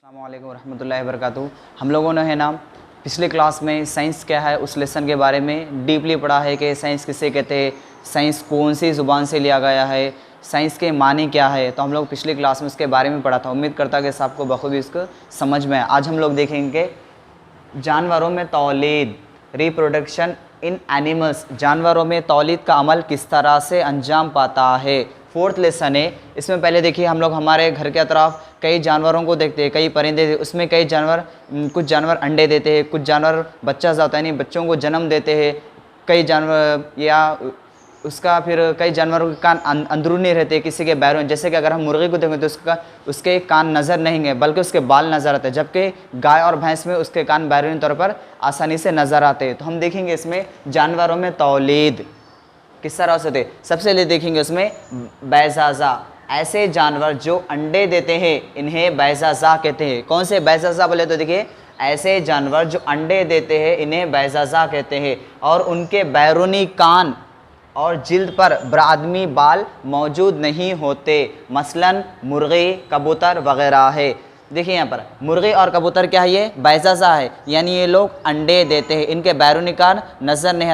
अस्सलामु अलैकुम वरहमतुल्लाहि वबरकातुहू। हम लोगों ने है ना पिछले क्लास में साइंस क्या है उस लेसन के बारे में डीपली पढ़ा है कि साइंस किसे कहते हैं, साइंस कौन सी ज़ुबान से लिया गया है, साइंस के मानी क्या है। तो हम लोग पिछली क्लास में उसके बारे में पढ़ा था। उम्मीद करता कि सबको बखूबी इसको समझ में आए। आज हम लोग देखेंगे जानवरों में तौलीद, रिप्रोडक्शन इन एनिमल्स, जानवरों में तौलीद का अमल किस तरह से अंजाम पाता है। फोर्थ लेसन है। इसमें पहले देखिए हम लोग हमारे घर के अतराफ कई जानवरों को देखते हैं, कई परिंदे, उसमें कई जानवर, कुछ जानवर अंडे देते हैं, कुछ जानवर बच्चा जाता है नहीं बच्चों को जन्म देते हैं, कई जानवर या उसका फिर कई जानवरों के कान अंदरूनी रहते हैं, किसी के बैरून। जैसे कि अगर हम मुर्गी को देखें तो उसके कान नज़र नहीं है बल्कि उसके बाल नज़र आते हैं, जबकि गाय और भैंस में उसके कान बैरूनी तौर पर आसानी से नज़र आते हैं। तो हम देखेंगे इसमें जानवरों में तौलीद किस तरह से होते। सबसे पहले देखेंगे उसमें बैज़ाज़ा, ऐसे जानवर जो अंडे देते हैं इन्हें बैज़ाज़ा कहते हैं। कौन से बैज़ाज़ा बोले तो देखिए ऐसे जानवर जो अंडे देते हैं इन्हें बैज़ाज़ा कहते हैं और उनके बैरूनी कान और जिल्द पर बरादमी बाल मौजूद नहीं होते, मसलन मुर्गी, कबूतर वगैरह है। देखिए यहाँ पर मुर्गी और कबूतर क्या है, ये बैज़ाज़ा है, यानी ये लोग अंडे देते हैं, इनके बैरूनी कान नज़र नहीं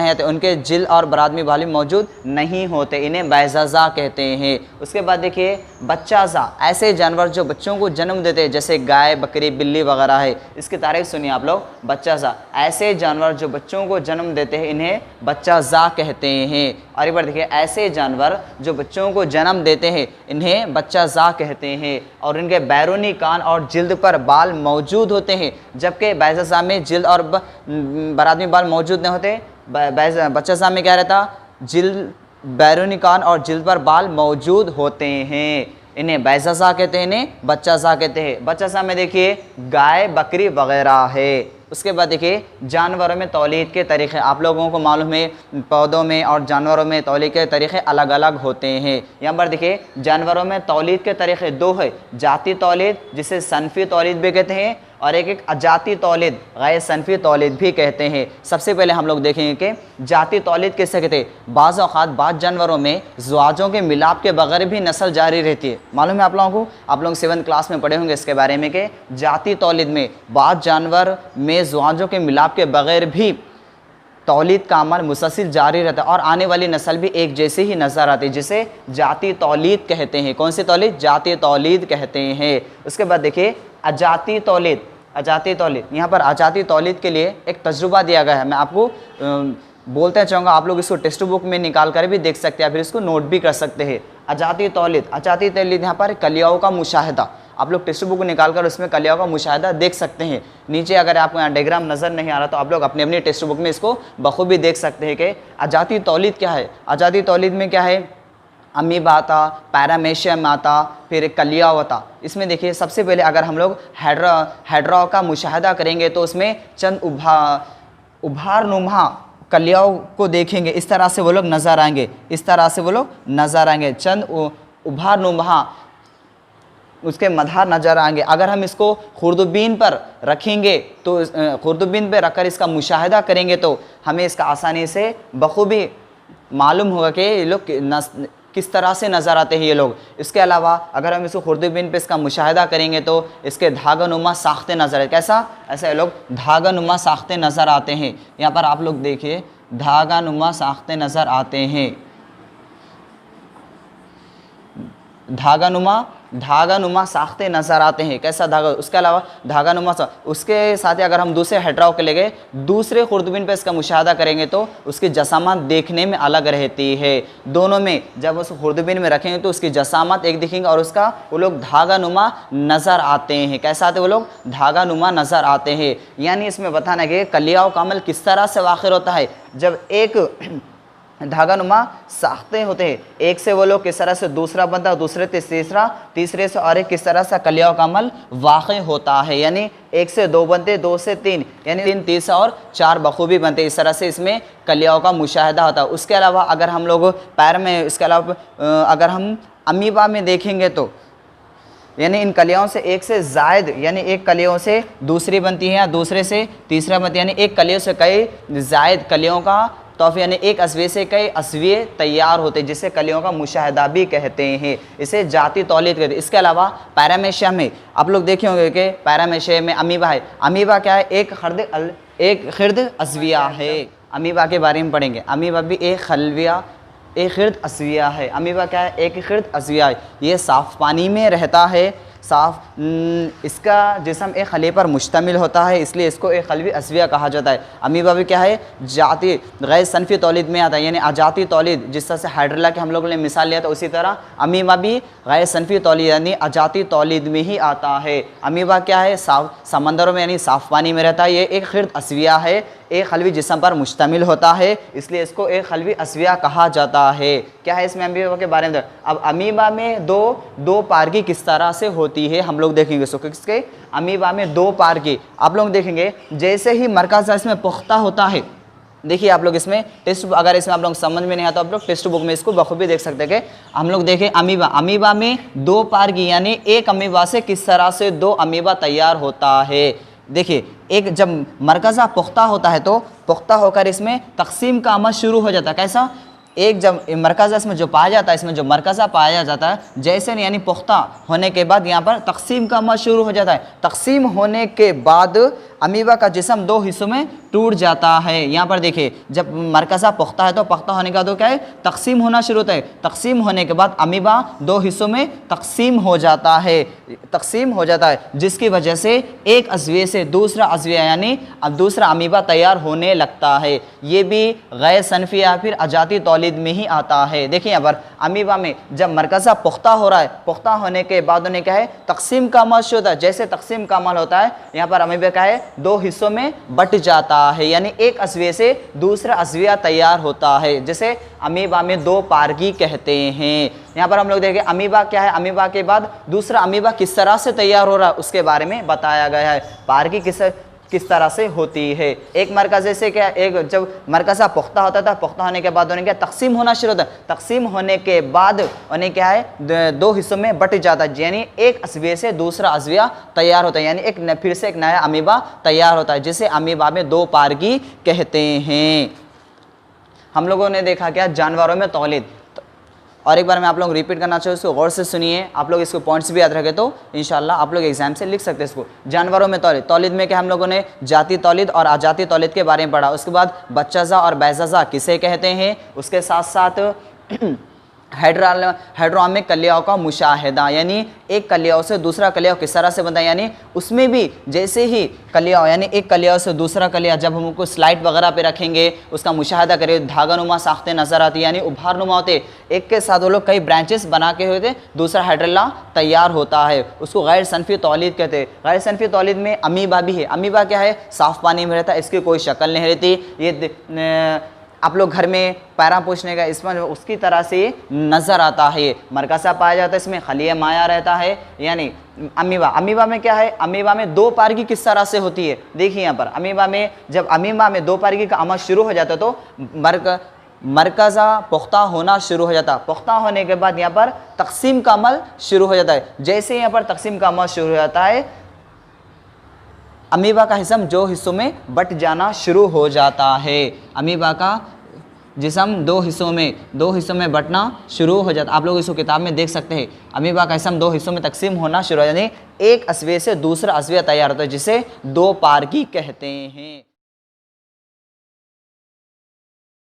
आते, उनके जिल और बरादमी बाल मौजूद नहीं होते, इन्हें बैज़ाज़ा कहते हैं। उसके बाद देखिए बच्चाज़ा, ऐसे जानवर जो बच्चों को जन्म देते हैं, जैसे गाय, बकरी, बिल्ली वगैरह है। इसकी तारीफ सुनिए आप लोग, बच्चाज़ा, ऐसे जानवर जो बच्चों को जन्म देते हैं इन्हें बच्चाज़ा कहते हैं। और एक बार देखिए ऐसे जानवर जो बच्चों को जन्म देते हैं इन्हें बच्चाज़ा कहते हैं और इनके बैरूनी कान और जिल्द पर बाल मौजूद होते हैं, जबकि बैज़ाज़ा में जिल्द और बरादमी बाल मौजूद नहीं होते। बच्चाज़ा में क्या रहता, जिल्द, बैरूनी कान और जिल्द पर बाल मौजूद होते हैं, इन्हें बैज़ाज़ा कहते हैं, इन्हें बच्चाज़ा कहते हैं। बच्चाज़ा में देखिए गाय, बकरी वगैरह है। उसके बाद देखिए जानवरों में तौलीद के तरीक़े, आप लोगों को मालूम है पौधों में और जानवरों में तौलीद के तरीक़े अलग अलग होते हैं। यहाँ पर देखिए जानवरों में तौलीद के तरीक़े दो है, जाती तौलीद जिसे सनफ़ी तौलीद भी कहते हैं और एक अजाती तौलीद, गैर सनफ़ी तौलीद भी कहते हैं। सबसे पहले हम लोग देखेंगे कि जाती तौलीद किससे कहते हैं। बाज़ औक़ात बाज़ जानवरों में ज़ुआजों के मिलाप के बगैर भी नस्ल जारी रहती है। मालूम है आप लोगों को, आप लोग 7th क्लास में पढ़े होंगे इसके बारे में कि जाती तौलीद में बाज़ जानवर में ज़ुआजों के मिलाप के बगैर भी तौलीद का अमल मुसलसिल जारी रहता है और आने वाली नस्ल भी एक जैसी ही नज़र आती है, जिसे जाती तौलीद कहते हैं। कौन सी तौलीद, जाती तौलीद कहते हैं। उसके बाद देखिए अजाती तौलीद, अजाती तौलीद, यहाँ पर अजाती तौलीद के लिए एक तजुर्बा दिया गया है, मैं आपको बोलते चाहूँगा, आप लोग इसको टेक्स्ट बुक में निकाल कर भी देख सकते हैं, फिर इसको नोट भी कर सकते हैं। अजाती तौलीद, अजाती तौलीद यहाँ पर कलियाओं का मुशाहिदा, आप लोग टेक्स्ट बुक निकाल कर उसमें कलियाओं का मुशाहिदा देख सकते हैं। नीचे अगर आपको यहाँ डायग्राम नज़र नहीं आ रहा तो आप लोग अपनी अपनी टेक्स्ट बुक में इसको बखूबी देख सकते हैं कि अजाती तौलीद क्या है। अजाती तौलीद में क्या है, अमीबा आता, पैरामेशियम आता, फिर कलिया होता। इसमें देखिए सबसे पहले अगर हम लोग हेड्रा का मुशाहिदा करेंगे तो उसमें चंद उभार नुमा कलियाओं को देखेंगे, इस तरह से वो लोग नज़र आएंगे, इस तरह से वो लोग नज़र आएंगे, चंद उभार नुमा उसके मधार नज़र आएंगे। अगर हम इसको खुर्दबीन पर रखेंगे तो खुर्दबीन पर रखकर इसका मुशाहिदा करेंगे तो हमें इसका आसानी से बखूबी मालूम होगा कि ये लोग किस तरह से नज़र आते हैं ये लोग। इसके अलावा अगर हम इसको खुर्दबीन पे इसका मुशाहिदा करेंगे तो इसके धागा नुमा साख्ते नज़र, कैसा, ऐसे लोग धागा नुमा साख्ते नज़र आते हैं। यहाँ पर आप लोग देखिए धागा नुमा साख्ते नज़र आते हैं, धागा नुमा साख्ते नज़र आते हैं, कैसा धागा। उसके अलावा धागा नुमा उसके साथ ही अगर हम दूसरे हेड्राओं के ले गए, दूसरे खुर्दबीन पे इसका मुशाहिदा करेंगे तो उसकी जसामत देखने में अलग रहती है। दोनों में जब उस खुर्दबीन में रखेंगे तो उसकी जसामत एक दिखेंगे और उसका वो लोग धागा नुमा नज़र आते हैं, कैसा आते वो लोग, धागा नुमा नज़र आते हैं। यानी इसमें बताना कि कलियाओं का अमल किस तरह से वाक़िर होता है। जब एक धागा नुमा साख्ते होते हैं, एक से वो लोग किस तरह से दूसरा बनता है, दूसरे से तीसरा, तीसरे से और एक किस तरह से कलियाओं का अमल वाक़ई होता है। यानी 1 से 2 बनते, 2 से 3, यानी 3, 3 और 4 बखूबी बनते। इस तरह से इसमें कलियाओं का मुशाहिदा होता है। उसके अलावा अगर हम लोग पैर में, इसके अलावा अगर हम अमीबा में देखेंगे तो यानी इन कलियों से एक से ज़ायद, यानी एक कलियों से दूसरी बनती है या दूसरे से तीसरा बनती है, यानी एक कलियों से कई ज़ायद कलियों का तौफ यानी एक अस्विये से कई अस्विये तैयार होते हैं, जिसे कलियों का मुशाहिदा भी कहते हैं। इसे जाति तौलीद कहते हैं। इसके अलावा पैरामेशिया में आप लोग देखे होंगे कि पैरामेशिया में अमीबा है। अमीबा क्या है? एक खिर्द अस्विया है। अमीबा के बारे में पढ़ेंगे। अमीबा भी एक खिर्द अस्विया है। अमीबा क्या है? एक खिर्द अस्विया है। ये साफ़ पानी में रहता है। इसका जिस्म एक खली पर मुश्तमिल होता है, इसलिए इसको एक खलवी अस्विया कहा जाता है। अमीबा भी क्या है? जाती गैर सनफ़ी तौलीद में आता है, यानी अजाती तौलीद। जिस तरह से हाइड्रोला के हम लोगों ने मिसाल लिया था, उसी तरह अमीबा भी गैर सनफ़ी तौलीद यानी अजाती तौलीद में ही आता है। अमीबा क्या है? समंदरों में यानी साफ़ पानी में रहता है। ये एक खिर्द अस्विया है, एक खलवी जिस्म पर मुश्तमिल होता है, इसलिए इसको एक खलवी अस्विया कहा जाता है। क्या है इसमें अमीबा के बारे में? अब अमीबा में दो पारगी किस तरह से होती है हम लोग देखेंगे। सो किसके? अमीबा में दो पारगी आप लोग देखेंगे। जैसे ही मरकज़ इसमें पुख्ता होता है, देखिए आप लोग इसमें अगर इसमें आप लोग समझ में नहीं आता, आप लोग टेक्स्ट बुक में इसको बखूबी देख सकते हैं कि हम लोग देखें अमीबा में दो पारगी यानी एक अमीबा से किस तरह से दो अमीबा तैयार होता है। देखिए, एक जब मरकज़ा पुख्ता होता है तो पुख्ता होकर इसमें तकसीम का अमल शुरू हो जाता है। कैसा? एक जब मरकज़ा इसमें जो पाया जाता है, इसमें जो मरकज़ा पाया जाता है, जैसे यानी पुख्ता होने के बाद यहाँ पर तकसीम का अमल शुरू हो जाता है। तकसीम होने के बाद अमीबा का जिस्म दो हिस्सों में टूट जाता है। यहाँ पर देखिए, जब मरकज़ा पुख्ता है तो पुख्ता होने का तो क्या है? तकसीम होना शुरू होता है। तकसीम होने के बाद अमीबा दो हिस्सों में तकसीम हो जाता है, जिसकी वजह से एक अस्विये से दूसरा अस्विया यानी अब दूसरा अमीबा तैयार होने लगता है। ये भी गैर सनफ़ी या फिर अजाती तौलीद में ही आता है। देखिए यहाँ पर अमीबा में जब मरकज़ा पुख्ता हो रहा है, पुख्ता होने के बाद उन्हें क्या है? तकसीम का अमल शुरू होता है। जैसे तकसीम का अमल होता है, यहाँ पर अमीबा क्या है? दो हिस्सों में बट जाता है, यानी एक अस्विये से दूसरा अस्विया तैयार होता है, जिसे अमीबा में दो पारगी कहते हैं। यहाँ पर हम लोग देखें अमीबा क्या है? अमीबा के बाद दूसरा अमीबा किस तरह से तैयार हो रहा है उसके बारे में बताया गया है। पारगी किस तरह से होती है। एक मरकज़े से क्या, एक जब मरकज़ा पुख्ता होता था, पुख्ता होने के बाद उन्हें क्या? तकसीम होना शुरू होता है। तकसीम होने के बाद उन्हें क्या है? दो हिस्सों में बट जाता है, यानी एक अस्विये से दूसरा अस्विया तैयार होता है, यानी फिर से एक नया अमीबा तैयार होता है, जिसे अमीबा में दो पारगी कहते हैं। हम लोगों ने देखा क्या? जानवरों में तौलीद। और एक बार मैं आप लोग रिपीट करना चाहूँ, इसको गौर से सुनिए। आप लोग इसको पॉइंट्स भी याद रखें तो इंशाल्लाह आप लोग एग्जाम से लिख सकते हैं इसको। जानवरों में तौलीद में क्या हम लोगों ने जाती तौलीद और अजाती तौलीद के बारे में पढ़ा। उसके बाद बच्चाज़ा और बैज़ाज़ा किसे कहते हैं, उसके साथ साथ हाइड्रोमिक कलियाओं का मुशाहिदा, यानी एक कलियाओं से दूसरा कलियाओं किस तरह से बनता है, यानी उसमें भी जैसे ही कलियाओं यानी एक कलियाओं से दूसरा कलिया जब हम उनको स्लाइड वगैरह पे रखेंगे, उसका मुशाहिदा करें, धागानुमा साख्ते नज़र आती है, यानी उभारनुमा होते, एक के साथ वो लोग कई ब्रांचेस बना के होते, दूसरा हाइड्रोला तैयार होता है। उसको गैर सनफ़ी तौलीद कहते हैं। गैर सनफ़ी तौलीद में अमीबा भी है। अमीबा क्या है? साफ़ पानी में रहता है, इसकी कोई शक्ल नहीं रहती। ये आप लोग घर में पैरा पूछने का इसमें उसकी तरह से नज़र आता है। मरकज़ा पाया जाता है, इसमें खलिया माया रहता है, यानी अमीबा में क्या है? अमीबा में दो पारगी किस तरह से होती है? देखिए यहाँ पर जब अमीबा में दो पारगी का अमल शुरू हो जाता है तो मरकज़ा पुख्ता होना शुरू हो जाता है। पुख्ता होने के बाद यहाँ पर तकसीम का अमल शुरू हो जाता है। जैसे यहाँ पर तकसीम का अमल शुरू हो जाता है, अमीबा का जिस्म दो हिस्सों में बट जाना शुरू हो जाता है। अमीबा का जिस्म दो हिस्सों में बटना शुरू हो जाता है। आप लोग इसको किताब में देख सकते हैं। अमीबा का जिस्म दो हिस्सों में तकसीम होना शुरू हो जाता है, यानी एक अस्विये से दूसरा अस्विया तैयार होता है, जिसे दो पारगी कहते हैं।